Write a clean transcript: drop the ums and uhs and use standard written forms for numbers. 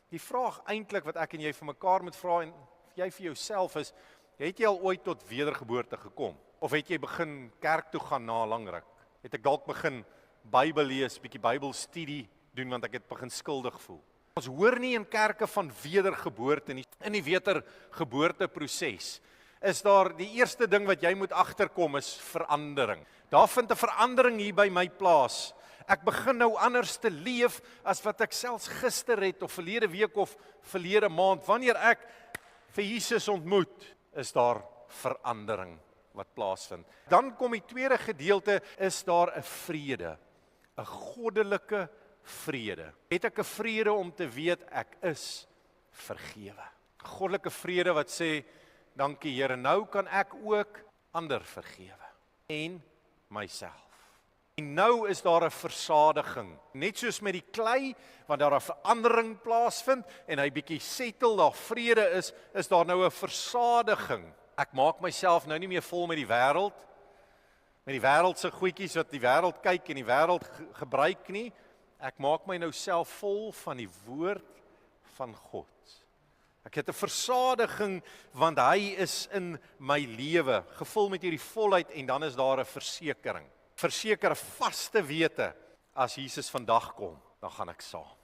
Die vraag eintlik wat ek en jy vir mekaar moet vra en jy vir jouself is, het jy al ooit tot wedergeboorte gekom? Of het jy begin kerk toe gaan na 'n lang ruk? Het ek dalk begin Bybel lees, bietjie Bybelstudie doen want ek het begin skuldig voel? Ons hoor nie in kerke van wedergeboorte nie. In die wedergeboorteproses is daar die eerste ding wat jy moet agterkom is verandering. Daar vind 'n verandering hier by my plaas. Ek begin nou anders te leef as wat ek selfs gister het of verlede week of verlede maand. Wanneer ek vir Jesus ontmoet, is daar verandering wat plaasvind. Dan kom die tweede gedeelte, is daar 'n vrede, 'n goddelike vrede. Het ek 'n vrede om te weet ek is vergewe. Goddelike vrede wat sê, dankie Here, nou kan ek ook ander vergewe en myself. En nou is daar 'n versadiging, net soos met die klei, want daar 'n verandering plaasvind en hy bietjie settle, daar vrede is daar nou 'n versadiging. Ek maak myself nou nie meer vol met die wêreldse goedjies wat die wêreld kyk en die wêreld gebruik nie. Ek maak my nou self vol van die woord van God. Ek het 'n versadiging want hy is in my lewe, gevul met hierdie volheid en dan is daar 'n versekering. Verseker 'n vaste wete, as Jesus vandag kom, dan gaan ek saam.